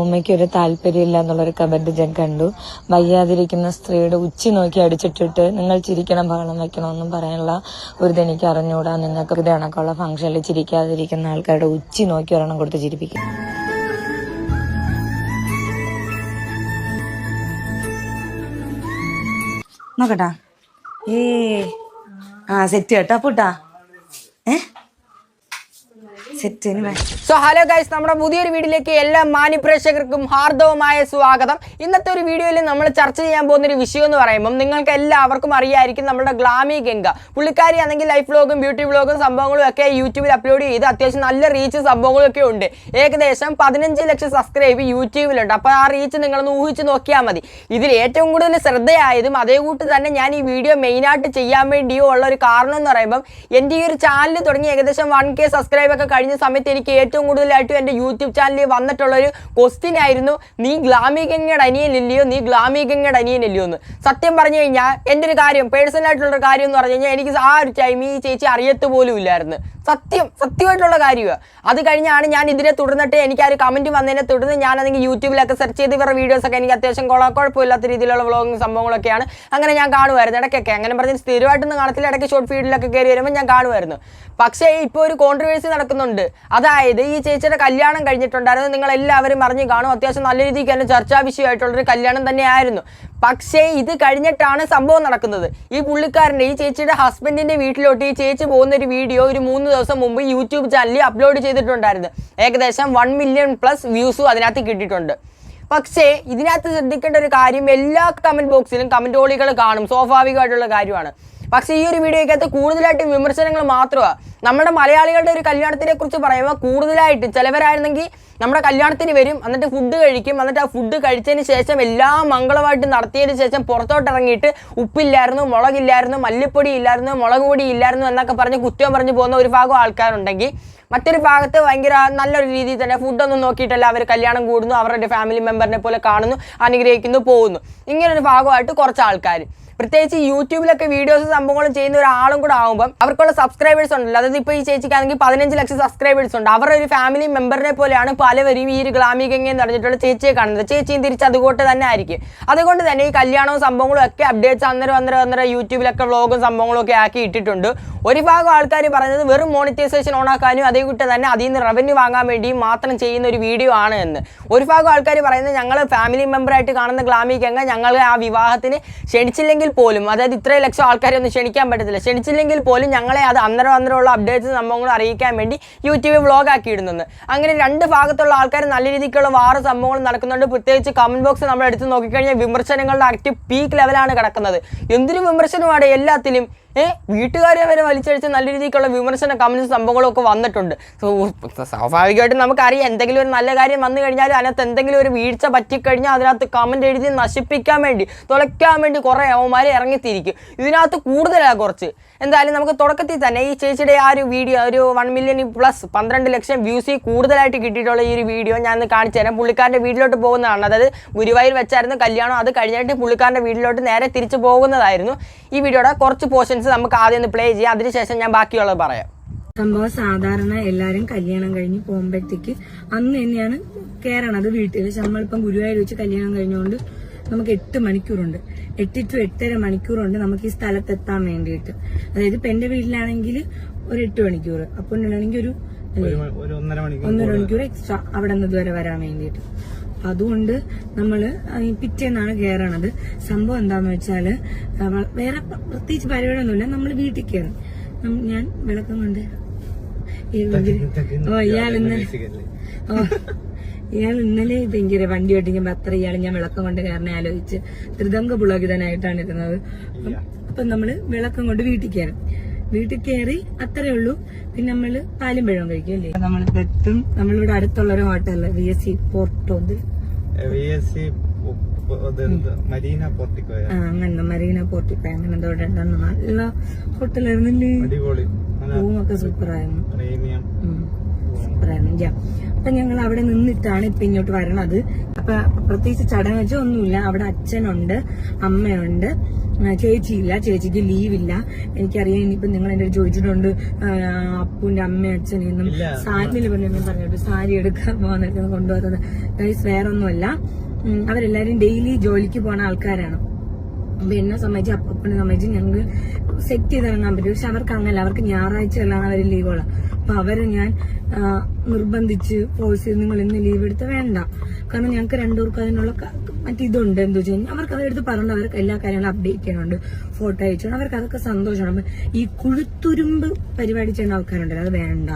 ഉമ്മയ്ക്ക് ഒരു താല്പര്യമില്ല എന്നുള്ളൊരു കമന്റ് ഞാൻ കണ്ടു. വയ്യാതിരിക്കുന്ന സ്ത്രീയുടെ ഉച്ചി നോക്കി അടിച്ചിട്ടിട്ട് നിങ്ങൾ ചിരിക്കണം ബഹളം വെക്കണമെന്നും പറയാനുള്ള ഒരു ഇതെനിക്ക് അറിഞ്ഞുകൂടാ. നിങ്ങൾക്ക് ഇത് കണക്കുള്ള ഫംഗ്ഷനിൽ ചിരിക്കാതിരിക്കുന്ന ആൾക്കാരുടെ ഉച്ചി നോക്കി ഒരെണ്ണം കൊടുത്ത് ചിരിപ്പിക്കും. നോക്കട്ടാ സെറ്റ് കേട്ടോ പൂട്ടാ സോ ഹലോ ഗൈസ്, നമ്മുടെ പുതിയൊരു വീഡിയോയിലേക്ക് എല്ലാ മാന്യപ്രേക്ഷകർക്കും ഹാർദവമായ സ്വാഗതം. ഇന്നത്തെ ഒരു വീഡിയോയിൽ നമ്മൾ ചർച്ച ചെയ്യാൻ പോകുന്ന ഒരു വിഷയം എന്ന് പറയുമ്പോൾ നിങ്ങൾക്ക് എല്ലാവർക്കും അറിയായിരിക്കും, നമ്മുടെ ഗ്ലാമി ഗംഗ പുള്ളിക്കാരി ആണെങ്കിൽ ലൈഫ് വ്ലോഗും ബ്യൂട്ടി വ്ലോഗും സംഭവങ്ങളും ഒക്കെ യൂട്യൂബിൽ അപ്ലോഡ് ചെയ്ത് അത്യാവശ്യം നല്ല റീച്ച് സംഭവങ്ങളും ഒക്കെ ഉണ്ട്. ഏകദേശം 15 ലക്ഷം സബ്സ്ക്രൈബ് യൂട്യൂബിലുണ്ട്. അപ്പോൾ ആ റീച്ച് നിങ്ങളൊന്ന് ഊഹിച്ച് നോക്കിയാൽ മതി. ഇതിൽ ഏറ്റവും കൂടുതൽ ശ്രദ്ധയായതും അതേ കൂട്ട് തന്നെ ഞാൻ ഈ വീഡിയോ മെയിനായിട്ട് ചെയ്യാൻ വേണ്ടിയോ ഉള്ള ഒരു കാരണം എന്ന് പറയുമ്പം എൻ്റെ ഈ ഒരു ചാനൽ തുടങ്ങി ഏകദേശം 1K സബ്സ്ക്രൈബ് ഒക്കെ കഴിഞ്ഞ സമയത്ത് എനിക്ക് ഏറ്റവും കൂടുതലായിട്ടും എൻ്റെ യൂട്യൂബ് ചാനലിൽ വന്നിട്ടുള്ളൊരു ക്വസ്റ്റ്യൻ ആയിരുന്നു, നീ ഗ്ലാമി ഗംഗയുടെ അനിയനില്ലയോ, നീ ഗ്ലാമി ഗംഗയുടെ അനിയനില്ലയോ എന്ന്. സത്യം പറഞ്ഞു കഴിഞ്ഞാൽ എൻ്റെ ഒരു കാര്യം, പേഴ്സണലായിട്ടുള്ളൊരു കാര്യം എന്ന് പറഞ്ഞു കഴിഞ്ഞാൽ എനിക്ക് ആ ഒരു ടൈം ഈ ചേച്ചി അറിയത്ത് പോലും ഇല്ലായിരുന്നു. സത്യമായിട്ടുള്ള കാര്യമാണ്. അത് കഴിഞ്ഞാണ് ഞാൻ ഇതിനെ തുടർന്നിട്ട് എനിക്ക് ആ ഒരു കമൻറ്റ് വന്നതിനെ തുടർന്ന് ഞാനതെങ്കിൽ യൂട്യൂബിലൊക്കെ സെർച്ച് ചെയ്ത് ഇവരുടെ വീഡിയോസൊക്കെ എനിക്ക് അത്യാവശ്യം കുഴപ്പമില്ലാത്ത രീതിയിലുള്ള വ്ളോഗിങ് സംഭവങ്ങളൊക്കെയാണ്. അങ്ങനെ ഞാൻ കാണുമായിരുന്നു ഇടയ്ക്കൊക്കെ. അങ്ങനെ പറഞ്ഞ് സ്ഥിരമായിട്ടൊന്നും കാണത്തില്ല, ഇടയ്ക്ക് ഷോർട്ട് ഫീഡിലൊക്കെ കയറി വരുമ്പോൾ ഞാൻ കാണുമായിരുന്നു. പക്ഷേ ഇപ്പോൾ ഒരു കോൺട്രവേഴ്സി നടക്കുന്നുണ്ട്. അതായത് ഈ ചേച്ചിയുടെ കല്യാണം കഴിഞ്ഞിട്ടുണ്ടായിരുന്നു, നിങ്ങളെല്ലാവരും അറിഞ്ഞ് കാണും. അത്യാവശ്യം നല്ല രീതിക്ക് തന്നെ ചർച്ചാ വിഷയമായിട്ടുള്ളൊരു കല്യാണം തന്നെയായിരുന്നു. പക്ഷേ ഇത് കഴിഞ്ഞിട്ടാണ് സംഭവം നടക്കുന്നത്. ഈ പുള്ളിക്കാരൻ്റെ ഈ ചേച്ചിയുടെ ഹസ്ബൻഡിൻ്റെ വീട്ടിലോട്ട് ഈ ചേച്ചി പോകുന്നൊരു വീഡിയോ ഒരു 3 ദിവസം മുമ്പ് യൂട്യൂബ് ചാനലിൽ അപ്ലോഡ് ചെയ്തിട്ടുണ്ടായിരുന്നു. ഏകദേശം 1 മില്യൺ പ്ലസ് വ്യൂസും അതിനകത്ത് കിട്ടിയിട്ടുണ്ട്. പക്ഷേ ഇതിനകത്ത് ശ്രദ്ധിക്കേണ്ട ഒരു കാര്യം, എല്ലാ കമൻറ്റ് ബോക്സിലും കമൻറ്റ് ഓളികൾ കാണും, സ്വാഭാവികമായിട്ടുള്ള കാര്യമാണ്. പക്ഷേ ഈ ഒരു വീഡിയോയ്ക്കകത്ത് കൂടുതലായിട്ട് വിമർശനങ്ങൾ മാത്രമാണ്. നമ്മുടെ മലയാളികളുടെ ഒരു കല്യാണത്തിനെ കുറിച്ച് പറയുമ്പോൾ കൂടുതലായിട്ട് ചിലവരായിരുന്നെങ്കിൽ നമ്മുടെ കല്യാണത്തിന് വരും, എന്നിട്ട് ഫുഡ് കഴിക്കും, എന്നിട്ട് ആ ഫുഡ് കഴിച്ചതിന് ശേഷം എല്ലാം മംഗളമായിട്ട് നടത്തിയതിന് ശേഷം പുറത്തോട്ടിറങ്ങിയിട്ട് ഉപ്പില്ലായിരുന്നു, മുളകില്ലായിരുന്നു, മല്ലിപ്പൊടി ഇല്ലായിരുന്നു, മുളക് പൊടി ഇല്ലായിരുന്നു എന്നൊക്കെ പറഞ്ഞ് കുറ്റം പറഞ്ഞു പോകുന്ന ഒരു ഭാഗം ആൾക്കാരുണ്ടെങ്കിൽ മറ്റൊരു ഭാഗത്ത് ഭയങ്കര നല്ലൊരു രീതിയിൽ തന്നെ ഫുഡൊന്നും നോക്കിയിട്ടല്ല അവർ കല്യാണം കൂടുന്നു, അവരുടെ ഫാമിലി മെമ്പറിനെ പോലെ കാണുന്നു, അനുഗ്രഹിക്കുന്നു, പോകുന്നു. ഇങ്ങനൊരു ഭാഗമായിട്ട് കുറച്ച് ആൾക്കാർ, പ്രത്യേകിച്ച് യൂട്യൂബിലൊക്കെ വീഡിയോസ് സംഭവങ്ങളും ചെയ്യുന്ന ഒരാളും കൂടെ ആകുമ്പം അവർക്കുള്ള സബ്സ്ക്രൈബേഴ്സ് ഉണ്ടല്ലോ. അതായത് ഇപ്പോൾ ഈ ചേച്ചിക്കാണെങ്കിൽ 15 ലക്ഷം സബ്സ്ക്രൈബേഴ്സ് ഉണ്ട്. അവരുടെ ഒരു ഫാമിലി മെമ്പറിനെ പോലെയാണ് പലവരും ഈ ഒരു ഗ്ലാമി ഗംഗ എന്ന് പറഞ്ഞിട്ടുള്ള ചേച്ചിയെ കാണുന്നത്. ചേച്ചിയും തിരിച്ച് അതുകൊണ്ട് തന്നെ ആയിരിക്കും. അതുകൊണ്ട് തന്നെ ഈ കല്യാണവും സംഭവങ്ങളും ഒക്കെ അപ്ഡേറ്റ്സ് അന്നേരം യൂട്യൂബിലൊക്കെ വ്ളോഗും സംഭവങ്ങളും ഒക്കെ ആക്കി ഇട്ടിട്ടുണ്ട്. ഒരു ഭാഗം ആൾക്കാർ പറയുന്നത് വെറും മോണിറ്റൈസേഷൻ ഓണാക്കാനും അതേ കൂട്ട് തന്നെ അതിൽ നിന്ന് റവന്യൂ വാങ്ങാൻ വേണ്ടിയും മാത്രം ചെയ്യുന്ന ഒരു വീഡിയോ ആണ് എന്ന്. ഒരു ഭാഗം ആൾക്കാർ പറയുന്നത് ഞങ്ങൾ ഫാമിലി മെമ്പറായിട്ട് കാണുന്ന ഗ്ലാമി ഗംഗ ഞങ്ങൾ ആ വിവാഹത്തിന് ക്ഷണിച്ചില്ലെങ്കിൽ പോലും, അതായത് ഇത്രയും ലക്ഷം ആൾക്കാരെ ഒന്നും ക്ഷണിക്കാൻ പറ്റത്തില്ല, ക്ഷണിച്ചില്ലെങ്കിൽ പോലും ഞങ്ങളെ അത് അന്നേരമുള്ള അപ്ഡേറ്റ്സ് സംഭവങ്ങൾ അറിയിക്കാൻ വേണ്ടി യൂട്യൂബ് വ്ളോഗ് ആക്കി ഇടുന്നത്. അങ്ങനെ രണ്ട് ഭാഗത്തുള്ള ആൾക്കാർ നല്ല രീതിക്കുള്ള വാറ് സംഭവങ്ങൾ നടക്കുന്നുണ്ട്. പ്രത്യേകിച്ച് കമന്റ് ബോക്സ് നമ്മൾ എടുത്ത് നോക്കിക്കഴിഞ്ഞാൽ വിമർശനങ്ങളുടെ ആക്റ്റീവ് പീക്ക് ലെവലാണ് കിടക്കുന്നത്. എന്തൊരു വിമർശനമാണ് എല്ലാത്തിലും. വീട്ടുകാരെ വരെ വലിച്ചഴിച്ച് നല്ല രീതിക്കുള്ള വിമർശന കമൻസ് സംഭവങ്ങളൊക്കെ വന്നിട്ടുണ്ട്. സ്വാഭാവികമായിട്ടും നമുക്കറിയാം, എന്തെങ്കിലും ഒരു നല്ല കാര്യം വന്നു കഴിഞ്ഞാൽ അതിനകത്ത് എന്തെങ്കിലും ഒരു വീഴ്ച പറ്റിക്കഴിഞ്ഞാൽ അതിനകത്ത് കമൻറ്റ് എഴുതി നശിപ്പിക്കാൻ വേണ്ടി, തുളയ്ക്കാൻ വേണ്ടി കുറേ അവന്മാരെ ഇറങ്ങിത്തിരിക്കും. ഇതിനകത്ത് കൂടുതലാണ് കുറച്ച്. എന്തായാലും നമുക്ക് തുടക്കത്തിൽ തന്നെ ഈ ചേച്ചിയുടെ ആ ഒരു വീഡിയോ ഒരു 1 മില്യൺ പ്ലസ് 12 ലക്ഷം വ്യൂസിൽ കൂടുതലായിട്ട് കിട്ടിയിട്ടുള്ള ഈ ഒരു വീഡിയോ ഞാൻ കാണിച്ചു തരാം. പുള്ളിക്കാരൻ്റെ വീട്ടിലോട്ട് പോകുന്നതാണ്. അതായത് ഗുരുവായൂർ വെച്ചായിരുന്നു കല്യാണം. അത് കഴിഞ്ഞിട്ട് പുള്ളിക്കാരൻ്റെ വീട്ടിലോട്ട് നേരെ തിരിച്ചു പോകുന്നതായിരുന്നു. ഈ വീഡിയോയുടെ കുറച്ച് പോർഷൻസ് നമുക്ക് ആദ്യം ഒന്ന് പ്ലേ ചെയ്യാം, അതിനുശേഷം ഞാൻ ബാക്കിയുള്ളത് പറയാം. സംഭവം സാധാരണ എല്ലാരും കല്യാണം കഴിഞ്ഞ് പോകുമ്പോഴത്തേക്ക് അന്ന് തന്നെയാണ് കയറണത് വീട്ടിൽ. പക്ഷെ നമ്മളിപ്പം ഗുരുവായൂർ വെച്ച് കല്യാണം കഴിഞ്ഞുകൊണ്ട് നമുക്ക് 8 മണിക്കൂറുണ്ട്, 8 to 8.5 മണിക്കൂറുണ്ട് നമുക്ക് ഈ സ്ഥലത്തെത്താൻ വേണ്ടിയിട്ട്. അതായത് ഇപ്പൊ എന്റെ വീട്ടിലാണെങ്കിൽ ഒരു 8 മണിക്കൂർ, അപ്പൊന്നാണെങ്കിൽ ഒരു 1.5 മണിക്കൂർ എക്സ്ട്രാ അവിടെ നിന്ന് ഇതുവരെ വരാൻ വേണ്ടിയിട്ട്. അതുകൊണ്ട് നമ്മള് പിറ്റേന്നാണ് കയറണത്. സംഭവം എന്താന്ന് വെച്ചാല് വേറെ പ്രത്യേകിച്ച് പരിപാടിയൊന്നുമില്ല. നമ്മൾ വീട്ടിൽ കയറും. ഞാൻ വിളക്കം കൊണ്ട് ഇയാൾ ഇന്നലെ ഭയങ്കര വണ്ടി ഓട്ടിക്കുമ്പോ അത്ര ഇയാൾ ഞാൻ വിളക്കം കൊണ്ട് കയറിനെ ആലോചിച്ച് ത്രിതംഗ പുളകിതനായിട്ടാണ് ഇരുന്നത്. അപ്പൊ നമ്മള് വിളക്കം കൊണ്ട് വീട്ടിൽ കയറും. വീട്ടിൽ കയറി അത്രേ ഉള്ളൂ. പിന്നെ നമ്മള് പാലും പഴവും കഴിക്കും അല്ലേ. നമ്മൾ എത്തും. നമ്മളിവിടെ അടുത്തുള്ള ഒരു ഹോട്ടലില് VSC പോർട്ടോന്ത് അങ്ങനെ മരീന പോർട്ടിക്കോ അങ്ങനെ എന്തോ നല്ല ഹോട്ടലായിരുന്നില്ലേ. റൂമൊക്കെ സൂപ്പറായിരുന്നു. സൂപ്പറായിരുന്നു. അപ്പൊ ഞങ്ങൾ അവിടെ നിന്നിട്ടാണ് ഇപ്പൊ ഇങ്ങോട്ട് വരണത്. അപ്പൊ പ്രത്യേകിച്ച് ചടങ്ങ് വെച്ചാൽ ഒന്നുമില്ല. അവിടെ അച്ഛനുണ്ട്, അമ്മയുണ്ട്, ചേച്ചിയില്ല, ചേച്ചിക്ക് ലീവില്ല. എനിക്കറിയാം. ഇനിയിപ്പോ നിങ്ങൾ എന്റെ ചോദിച്ചിട്ടുണ്ട് അപ്പുവിന്റെ അമ്മയും അച്ഛനെയൊന്നും സാരിയിൽ പറഞ്ഞിട്ട് സാരി എടുക്കാൻ പോകുന്നൊക്കെ കൊണ്ടുപോകുന്നത്. ഗൈസ് വേറെ ഒന്നുമല്ല, അവരെല്ലാരും ഡെയിലി ജോലിക്ക് പോണ ആൾക്കാരാണ്. അപ്പൊ എന്നെ സംബന്ധിച്ച് അപ്പനെ സംബന്ധിച്ച് ഞങ്ങൾ സെറ്റ് ചെയ്തിറങ്ങാൻ പറ്റും. പക്ഷെ അവർക്ക് അങ്ങനല്ല, അവർക്ക് ഞായറാഴ്ചകളാണ് അവർ ലീവുകൾ. അപ്പൊ അവരെ ഞാൻ നിർബന്ധിച്ച് ഫോഴ്സ് ചെയ്ത് നിങ്ങൾ ഇന്ന് ലീവ് എടുത്ത് വേണ്ട, കാരണം ഞങ്ങൾക്ക് രണ്ടുപേർക്കും അതിനുള്ള മറ്റിതുണ്ട്. എന്താ വെച്ച് കഴിഞ്ഞാൽ അവർക്ക് അവരെടുത്ത് പറഞ്ഞ അവർക്ക് എല്ലാ കാര്യങ്ങളും അപ്ഡേറ്റ് ചെയ്യണുണ്ട്, ഫോട്ടോ അയച്ചോണ്ട് അവർക്ക് അതൊക്കെ സന്തോഷമാണ്. ഈ കുഴുത്തുരുമ്പ് പരിപാടി ചെയ്യുന്ന ആൾക്കാരുണ്ടല്ലോ, അത് വേണ്ട.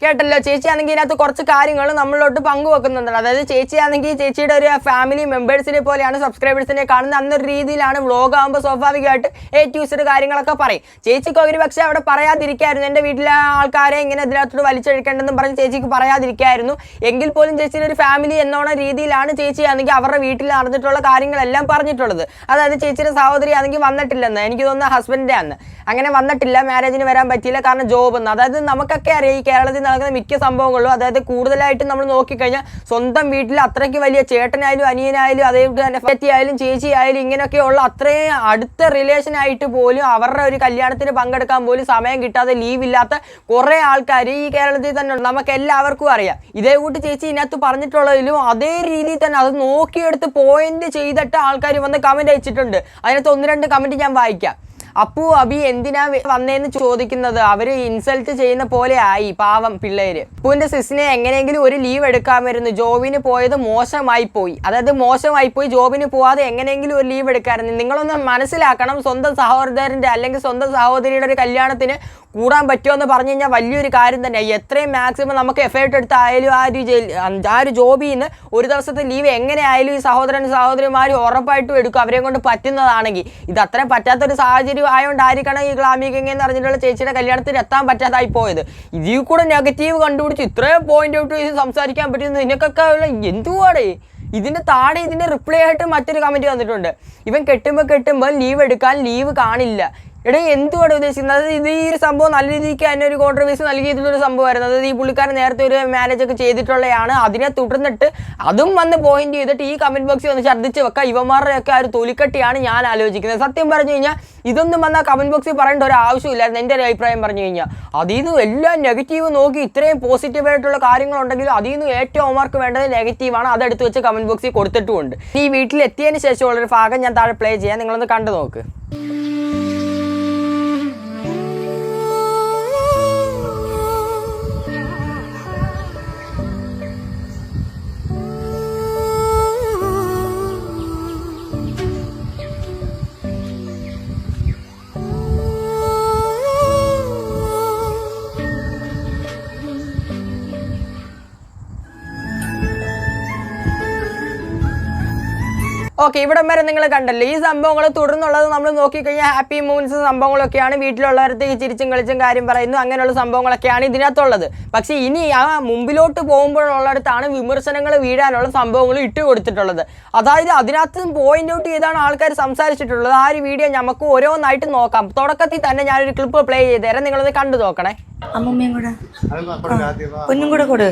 കേട്ടല്ലോ, ചേച്ചിയാണെങ്കിൽ ഇതിനകത്ത് കുറച്ച് കാര്യങ്ങൾ നമ്മളോട്ട് പങ്കുവെക്കുന്നുണ്ട്. അതായത് ചേച്ചിയാണെങ്കിൽ ചേച്ചിയുടെ ഒരു ഫാമിലി മെമ്പേഴ്സിനെ പോലെയാണ് സബ്സ്ക്രൈബേഴ്സിനെ കാണുന്നത്. അന്നൊരു രീതിയിലാണ് വ്ളോഗ് ആകുമ്പോൾ സ്വാഭാവികമായിട്ട് A-Z കാര്യങ്ങളൊക്കെ പറയും. ചേച്ചിക്ക് ഒരു പക്ഷേ അവിടെ പറയാതിരിക്കായിരുന്നു, എൻ്റെ വീട്ടിലെ ആൾക്കാരെ ഇങ്ങനെ ഇതിനകത്തോട്ട് വലിച്ചഴിക്കേണ്ടെന്നും പറഞ്ഞ് ചേച്ചിക്ക് പറയാതിരിക്കായിരുന്നു. എങ്കിൽ പോലും ചേച്ചിയുടെ ഒരു ഫാമിലി എന്നോണ രീതിയിലാണ് ചേച്ചിയാണെങ്കിൽ അവരുടെ വീട്ടിൽ നടന്നിട്ടുള്ള കാര്യങ്ങളെല്ലാം പറഞ്ഞിട്ടുള്ളത്. അതായത് ചേച്ചിയുടെ സഹോദരി ആണെങ്കിൽ വന്നിട്ടില്ലെന്ന്, എനിക്ക് തോന്നുന്ന ഹസ്ബൻഡിൻ്റെ അന്ന് അങ്ങനെ വന്നിട്ടില്ല, മാരേജിന് വരാൻ പറ്റിയില്ല, കാരണം ജോബ് എന്ന്. അതായത് നമുക്കൊക്കെ അറിയാം ഈ കേരളത്തിൽ നടക്കുന്ന മിക്ക സംഭവങ്ങളും. അതായത് കൂടുതലായിട്ടും നമ്മൾ നോക്കിക്കഴിഞ്ഞാൽ സ്വന്തം വീട്ടിൽ അത്രയ്ക്ക് വലിയ ചേട്ടനായാലും അനിയനായാലും അതേപോലെ തന്നെ പറ്റിയായാലും ചേച്ചി ആയാലും ഇങ്ങനെയൊക്കെയുള്ള അത്രയും അടുത്ത റിലേഷൻ ആയിട്ട് പോലും അവരുടെ ഒരു കല്യാണത്തിന് പങ്കെടുക്കാൻ പോലും സമയം കിട്ടാതെ ലീവ് ഇല്ലാത്ത കുറെ ആൾക്കാർ ഈ കേരളത്തിൽ തന്നെ ഉണ്ട്. നമുക്ക് എല്ലാവർക്കും അറിയാം. ഇതേ കൂട്ടി ചേച്ചി ഇതിനകത്ത് പറഞ്ഞിട്ടുള്ളതിലും അതേ രീതിയിൽ തന്നെ അത് നോക്കിയെടുത്ത് പോയിന്റ് ചെയ്തിട്ട് ആൾക്കാർ വന്ന് കമന്റ് അയച്ചിട്ടുണ്ട്. അതിനകത്ത് 1-2 കമന്റ് ഞാൻ വായിക്കാം. അപ്പു അബി എന്തിനാ വന്നേന്ന് ചോദിക്കുന്നത് അവര് ഇൻസൾട്ട് ചെയ്യുന്ന പോലെ ആയി, പാവം പിള്ളേര്. അപ്പുവിന്റെ സിസിനെ എങ്ങനെയെങ്കിലും ഒരു ലീവ് എടുക്കാമായിരുന്നു, ജോബിന് പോയത് മോശമായി പോയി. അതായത് മോശമായി പോയി, ജോബിന് പോവാതെ എങ്ങനെയെങ്കിലും ഒരു ലീവ് എടുക്കാമായിരുന്നു. നിങ്ങളൊന്ന് മനസ്സിലാക്കണം, സ്വന്തം സഹോദരന്റെ അല്ലെങ്കിൽ സ്വന്തം സഹോദരിയുടെ ഒരു കല്യാണത്തിന് കൂടാൻ പറ്റുമോ എന്ന് പറഞ്ഞു കഴിഞ്ഞാൽ വലിയൊരു കാര്യം തന്നെയാണ്. എത്രയും മാക്സിമം നമുക്ക് എഫേർട്ട് എടുത്തായാലും ആ ഒരു ജോബിൽ നിന്ന് ഒരു ദിവസത്തെ ലീവ് എങ്ങനെയായാലും ഈ സഹോദരന്മാരും ഉറപ്പായിട്ടും എടുക്കും, അവരെ കൊണ്ട് പറ്റുന്നതാണെങ്കിൽ. ഇത് അത്രയും പറ്റാത്തൊരു സാഹചര്യം ആയതുകൊണ്ടായിരിക്കണം ഈ ഗ്ലാമി കിങ് എന്ന് പറഞ്ഞിട്ടുള്ള ചേച്ചിയുടെ കല്യാണത്തിന് എത്താൻ പറ്റാതായി പോയത്. ഇതിൽ കൂടെ നെഗറ്റീവ് കണ്ടുപിടിച്ച് ഇത്രയും പോയിന്റ് ഔട്ട് ചെയ്ത് സംസാരിക്കാൻ പറ്റുന്നത് ഇതിനൊക്കെ എന്തുവാടേ. ഇതിന്റെ താഴെ ഇതിന്റെ റിപ്ലൈ ആയിട്ട് മറ്റൊരു കമന്റ് വന്നിട്ടുണ്ട്. ഇവൻ കെട്ടുമ്പോൾ ലീവ് എടുക്കാൻ ലീവ് കാണില്ല. എടേ എന്തുവാണ് ഉദ്ദേശിക്കുന്നത്? അതായത് ഇത് ഈ ഒരു സംഭവം നല്ല രീതിക്ക് തന്നെ ഒരു കോൺട്രവേഴ്സി നൽകിയിട്ടുള്ളൊരു സംഭവമായിരുന്നു. അതായത് ഈ പുള്ളിക്കാരൻ നേരത്തെ ഒരു മാരേജൊക്കെ ചെയ്തിട്ടുള്ളതാണ്. അതിനെ തുടർന്നിട്ട് അതും വന്ന് പോയിന്റ് ചെയ്തിട്ട് ഈ കമന്റ് ബോക്സിൽ വന്ന് ഛർദ്ദിച്ച് വെക്കാം. ഇവന്മാരുടെയൊക്കെ ആ ഒരു തൊലിക്കട്ടിയാണ് ഞാൻ ആലോചിക്കുന്നത്. സത്യം പറഞ്ഞു കഴിഞ്ഞാൽ ഇതൊന്നും വന്നാൽ കമന്റ് ബോക്സിൽ പറയേണ്ട ഒരു ആവശ്യമില്ലായിരുന്നു എൻ്റെ ഒരു അഭിപ്രായം പറഞ്ഞു കഴിഞ്ഞാൽ. അതിൽ നിന്ന് എല്ലാം നെഗറ്റീവ് നോക്കി ഇത്രയും പോസിറ്റീവായിട്ടുള്ള കാര്യങ്ങളുണ്ടെങ്കിലും അതിൽ നിന്ന് ഏറ്റവും അവർക്ക് വേണ്ടത് നെഗറ്റീവാണ്. അതെടുത്ത് വെച്ച് കമന്റ് ബോക്സിൽ കൊടുത്തിട്ടുമുണ്ട്. ഈ വീട്ടിൽ എത്തിയതിന് ശേഷമുള്ളൊരു ഭാഗം ഞാൻ താഴെ പ്ലേ ചെയ്യാം, നിങ്ങളൊന്ന് കണ്ടു നോക്ക്. ഓക്കെ, ഇവിടം വരെ നിങ്ങൾ കണ്ടല്ലോ. ഈ സംഭവങ്ങൾ തുടർന്നുള്ളത് നമ്മൾ നോക്കിക്കഴിഞ്ഞാൽ ഹാപ്പി മൂവ്മെന്റ്സ് സംഭവങ്ങളൊക്കെയാണ്. വീട്ടിലുള്ളവരത്തേക്ക് ചിരിച്ചും കളിച്ചും കാര്യം പറയുന്നു, അങ്ങനെയുള്ള സംഭവങ്ങളൊക്കെയാണ് ഇതിനകത്തുള്ളത്. പക്ഷേ ഇനി ആ മുമ്പിലോട്ട് പോകുമ്പോഴുള്ളിടത്താണ് വിമർശനങ്ങൾ വീഴാനുള്ള സംഭവങ്ങൾ ഇട്ട് കൊടുത്തിട്ടുള്ളത്. അതായത് അതിനകത്ത് പോയിന്റ് ഔട്ട് ചെയ്താണ് ആൾക്കാർ സംസാരിച്ചിട്ടുള്ളത്. ആ ഒരു വീഡിയോ നമുക്ക് ഓരോന്നായിട്ട് നോക്കാം. തുടക്കത്തിൽ തന്നെ ഞാനൊരു ക്ലിപ്പ് പ്ലേ ചെയ്ത് തരാം, നിങ്ങളത് കണ്ടു നോക്കണേ. അമ്മൂമ്മയും കൂടെ ഒന്നും കൂടെ കൊടു.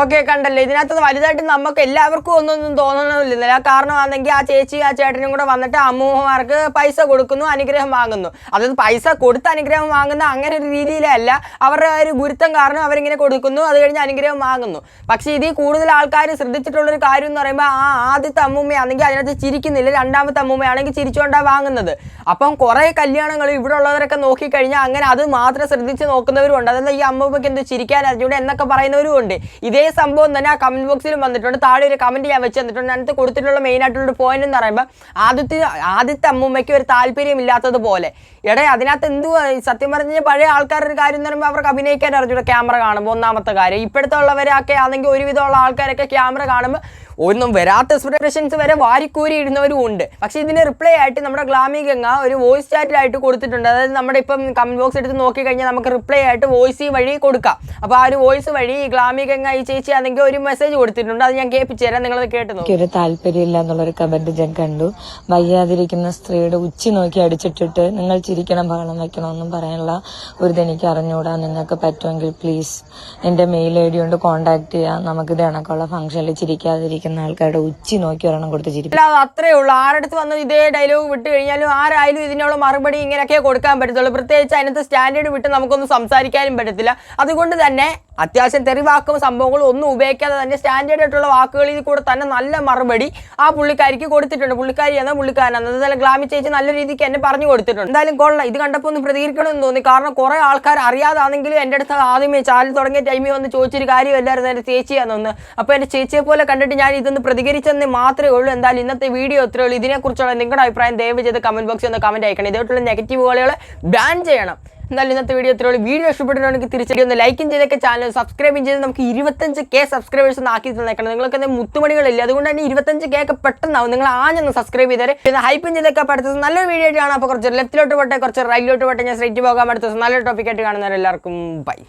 ഓക്കെ, കണ്ടല്ലോ. ഇതിനകത്ത് വലുതായിട്ട് നമുക്ക് എല്ലാവർക്കും ഒന്നും തോന്നണമെന്നില്ല. കാരണമാണെങ്കിൽ ആ ചേച്ചി ആ ചേട്ടനും കൂടെ വന്നിട്ട് അമ്മൂമ്മമാർക്ക് പൈസ കൊടുക്കുന്നു, അനുഗ്രഹം വാങ്ങുന്നു. അതായത് പൈസ കൊടുത്ത് അനുഗ്രഹം വാങ്ങുന്ന അങ്ങനെ ഒരു രീതിയിലല്ല, അവരുടെ ഒരു ഗുരുത്തം കാരണം അവരിങ്ങനെ കൊടുക്കുന്നു, അത് കഴിഞ്ഞ് അനുഗ്രഹം വാങ്ങുന്നു. പക്ഷേ ഇതിൽ കൂടുതൽ ആൾക്കാർ ശ്രദ്ധിച്ചിട്ടുള്ളൊരു കാര്യം എന്ന് പറയുമ്പോൾ ആ ആദ്യത്തെ അമ്മൂമ്മയാണെങ്കിൽ അതിനകത്ത് ചിരിക്കുന്നില്ല, രണ്ടാമത്തെ അമ്മൂമ്മയാണെങ്കിൽ ചിരിച്ചുകൊണ്ടാണ് വാങ്ങുന്നത്. അപ്പം കുറേ കല്യാണങ്ങൾ ഇവിടെ ഉള്ളവരൊക്കെ നോക്കിക്കഴിഞ്ഞാൽ അങ്ങനെ അത് മാത്രം ശ്രദ്ധിച്ച് നോക്കുന്നവരും ഉണ്ട്. അതായത് ഈ അമ്മൂമ്മയ്ക്ക് എന്ത് ചിരിക്കാൻ അറിഞ്ഞൂടെ എന്നൊക്കെ പറയുന്നവരും ഉണ്ട്. ഇതേ ഇതേ സംഭവം തന്നെ ആ കമന്റ് ബോക്സിലും വന്നിട്ടുണ്ട്. താഴെ ഒരു കമന്റ് ഞാൻ വെച്ച് തന്നിട്ടുണ്ട്. അതിനകത്ത് കൊടുത്തിട്ടുള്ള മെയിൻ ആയിട്ടുള്ള പോയിന്റ് എന്ന് പറയുമ്പോൾ ആദ്യത്തെ അമ്മൂമ്മയ്ക്ക് ഒരു താല്പര്യമില്ലാത്തതുപോലെ. അതിനകത്ത് എന്തുവാ സത്യം പറഞ്ഞു പഴയ ആൾക്കാരുടെ കാര്യം എന്ന് പറയുമ്പോൾ അവർക്ക് അഭിനയിക്കാൻ അറിഞ്ഞൂടെ ക്യാമറ കാണുമ്പോൾ. ഒന്നാമത്തെ കാര്യം ഇപ്പോഴത്തെ ഉള്ളവരൊക്കെ ആണെങ്കിൽ ഒരുവിധമുള്ള ആൾക്കാരൊക്കെ ക്യാമറ കാണുമ്പോൾ ഒന്നും വരാത്ത എക്സ്പ്രഷൻസ് വരെ വാരിക്കൂരി ഇടുന്നവരും ഉണ്ട്. പക്ഷെ ഇതിന് റിപ്ലൈ ആയിട്ട് നമ്മുടെ ഗ്ലാമി ഗംഗ ഒരു വോയിസ് ചാറ്റിലായിട്ട് കൊടുത്തിട്ടുണ്ട്. അതായത് നമ്മുടെ ഇപ്പം കമന്റ് ബോക്സ് എടുത്ത് നോക്കി കഴിഞ്ഞാൽ നമുക്ക് റിപ്ലൈ ആയിട്ട് വോയിസ് വഴി കൊടുക്കാം. അപ്പോൾ ആ ഒരു വോയിസ് വഴി ഈ ഗ്ലാമി ഗംഗ ഈ ചേച്ചി ആണെങ്കിൽ ഒരു മെസ്സേജ് കൊടുത്തിട്ടുണ്ട്. അത് ഞാൻ കേൾപ്പിച്ചു തരാം, നിങ്ങളത് കേട്ട് നോക്കി. ഒരു താല്പര്യമില്ല എന്നുള്ളൊരു കമന്റ് ഞാൻ കണ്ടു. വയ്യാതിരിക്കുന്ന സ്ത്രീയുടെ ഉച്ചി നോക്കി അടിച്ചിട്ടിട്ട് നിങ്ങൾ ചിരിക്കണം ബഹളം വെക്കണമെന്നും പറയാനുള്ള ഒരു എനിക്ക് അറിഞ്ഞൂടാ. നിങ്ങൾക്ക് പറ്റുമെങ്കിൽ പ്ലീസ് എന്റെ മെയിൽ ഐ ഡി കൊണ്ട് കോൺടാക്ട് ചെയ്യാം. നമുക്കിത് കണക്കുള്ള ഫംഗ്ഷനിൽ ചിരിക്കാതിരിക്കുന്ന ആൾക്കാരുടെ ഉച്ചി നോക്കി ഒരെണ്ണം കൊടുത്ത് ചിരിക്കും. അല്ലാതെ അത്രേ ഉള്ളൂ. ആരടുത്ത് വന്ന് ഇതേ ഡയലോഗ് വിട്ട് കഴിഞ്ഞാലും ആരായാലും ഇതിനുള്ള മറുപടി ഇങ്ങനെയൊക്കെ കൊടുക്കാൻ പറ്റത്തുള്ളൂ. പ്രത്യേകിച്ച് അതിനകത്ത് സ്റ്റാൻഡേർഡ് വിട്ട് നമുക്കൊന്നും സംസാരിക്കാനും പറ്റത്തില്ല. അതുകൊണ്ട് തന്നെ അത്യാവശ്യം തെറിവാക്കും സംഭവങ്ങളും ഒന്നും ഉപയോഗിക്കാതെ തന്നെ സ്റ്റാൻഡേർഡ് ആയിട്ടുള്ള വാക്കുകളിൽ കൂടെ തന്നെ നല്ല മറുപടി ആ പുള്ളിക്കാരിക്ക് കൊടുത്തിട്ടുണ്ട്. പുള്ളിക്കാരി എന്ന പുള്ളിക്കാരൻ അതുപോലെ ഗ്ലാമി ചേച്ചി നല്ല രീതിക്ക് എന്നെ പറഞ്ഞു കൊടുത്തിട്ടുണ്ട്. എന്തായാലും കൊള്ളാം. ഇത് കണ്ടപ്പോൾ ഒന്ന് പ്രതികരിക്കണമെന്ന് തോന്നി. കാരണം കുറെ ആൾക്കാർ അറിയാതാണെങ്കിലും എൻ്റെ അടുത്ത് ആദ്യമേ ചാനൽ തുടങ്ങിയ ടൈമിൽ വന്ന് ചോദിച്ചൊരു കാര്യമല്ലായിരുന്നു എൻ്റെ ചേച്ചിയാണെന്ന്. അപ്പോൾ എൻ്റെ ചേച്ചിയെ പോലെ കണ്ടിട്ട് ഞാൻ ഇതൊന്ന് പ്രതികരിച്ചെന്ന് മാത്രമേ ഉള്ളൂ. എന്തായാലും ഇന്നത്തെ വീഡിയോ ഇത്രയേ ഉള്ളൂ. ഇതിനെക്കുറിച്ചുള്ള നിങ്ങളുടെ അഭിപ്രായം ദയവ് ചെയ്ത് കമന്റ് ബോക്സിൽ ഒന്ന് കമന്റ് അയക്കണം. ഇതേപോലുള്ള നെഗറ്റീവ് കോളുകളെ ബാൻ ചെയ്യണം. എന്തായാലും ഇന്നത്തെ വീഡിയോ ഇത്രയേ ഉള്ളൂ. വീഡിയോ ഇഷ്ടപ്പെട്ടിട്ടുണ്ടെങ്കിൽ തീർച്ചയായും ഒന്ന് ലൈക്കും ചെയ്തൊക്കെ ചാനൽ സബ്സ്ക്രൈബും ചെയ്ത് നമുക്ക് 25K സബ്സ്ക്രൈബേഴ്സ് ഒന്ന് ആക്കി തന്നേക്കണം. നിങ്ങൾക്ക് മുത്തുമണികളില്ല, അതുകൊണ്ട് തന്നെ 25K ഒക്കെ പെട്ടെന്നാവും. നിങ്ങൾ ആഞ്ഞൊന്ന് സബ്സ്ക്രൈബ് ചെയ്തേരെ. പിന്നെ ഹൈപ്പും ചെയ്തൊക്കെ അടുത്ത നല്ലൊരു വീഡിയോ ആയിട്ടാണ്. അപ്പോൾ കുറച്ച് ലെഫ്റ്റിലോട്ട് പോട്ടെ, കുറച്ച് റൈറ്റിലോട്ട് പോട്ടെ. ഞാൻ സ്ട്രൈറ്റ് പോകാൻ അടുത്ത നല്ലൊരു ടോപ്പിക്കായിട്ട് കാണുന്നവരെല്ലാവർക്കും ബൈ.